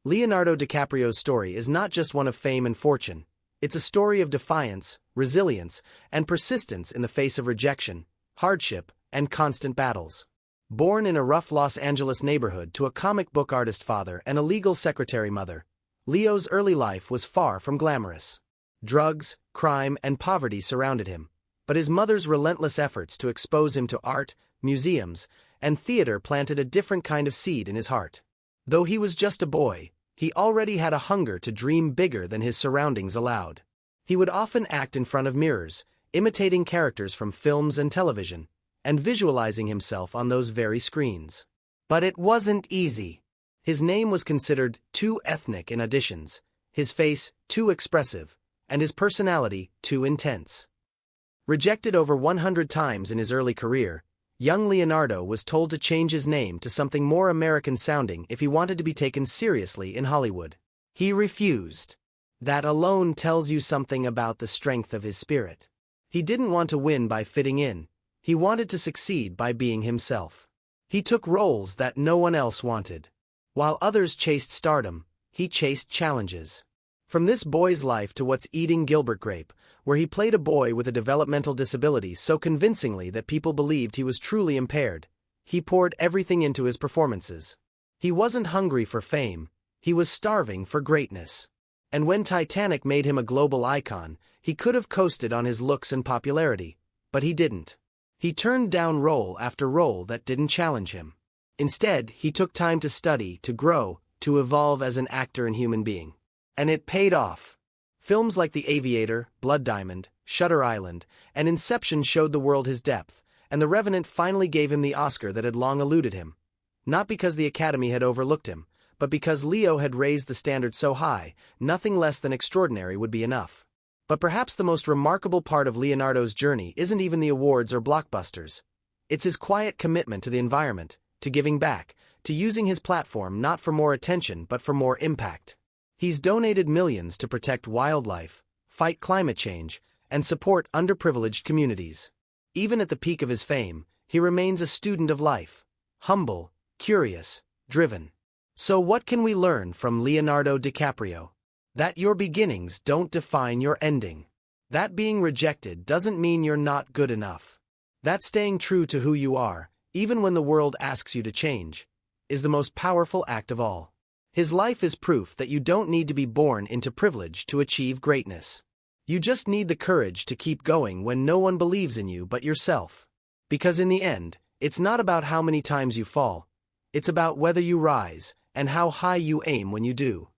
Leonardo DiCaprio's story is not just one of fame and fortune. It's a story of defiance, resilience, and persistence in the face of rejection, hardship, and constant battles. Born in a rough Los Angeles neighborhood to a comic book artist father and a legal secretary mother, Leo's early life was far from glamorous. Drugs, crime, and poverty surrounded him, but his mother's relentless efforts to expose him to art, museums, and theater planted a different kind of seed in his heart. Though he was just a boy, he already had a hunger to dream bigger than his surroundings allowed. He would often act in front of mirrors, imitating characters from films and television, and visualizing himself on those very screens. But it wasn't easy. His name was considered too ethnic in auditions, his face too expressive, and his personality too intense. Rejected over 100 times in his early career, young Leonardo was told to change his name to something more American-sounding if he wanted to be taken seriously in Hollywood. He refused. That alone tells you something about the strength of his spirit. He didn't want to win by fitting in. He wanted to succeed by being himself. He took roles that no one else wanted. While others chased stardom, he chased challenges. From This Boy's Life to What's Eating Gilbert Grape, where he played a boy with a developmental disability so convincingly that people believed he was truly impaired, he poured everything into his performances. He wasn't hungry for fame, he was starving for greatness. And when Titanic made him a global icon, he could have coasted on his looks and popularity, but he didn't. He turned down role after role that didn't challenge him. Instead, he took time to study, to grow, to evolve as an actor and human being. And it paid off. Films like The Aviator, Blood Diamond, Shutter Island, and Inception showed the world his depth, and The Revenant finally gave him the Oscar that had long eluded him. Not because the Academy had overlooked him, but because Leo had raised the standard so high, nothing less than extraordinary would be enough. But perhaps the most remarkable part of Leonardo's journey isn't even the awards or blockbusters. It's his quiet commitment to the environment, to giving back, to using his platform not for more attention but for more impact. He's donated millions to protect wildlife, fight climate change, and support underprivileged communities. Even at the peak of his fame, he remains a student of life, humble, curious, driven. So what can we learn from Leonardo DiCaprio? That your beginnings don't define your ending. That being rejected doesn't mean you're not good enough. That staying true to who you are, even when the world asks you to change, is the most powerful act of all. His life is proof that you don't need to be born into privilege to achieve greatness. You just need the courage to keep going when no one believes in you but yourself. Because in the end, it's not about how many times you fall. It's about whether you rise, and how high you aim when you do.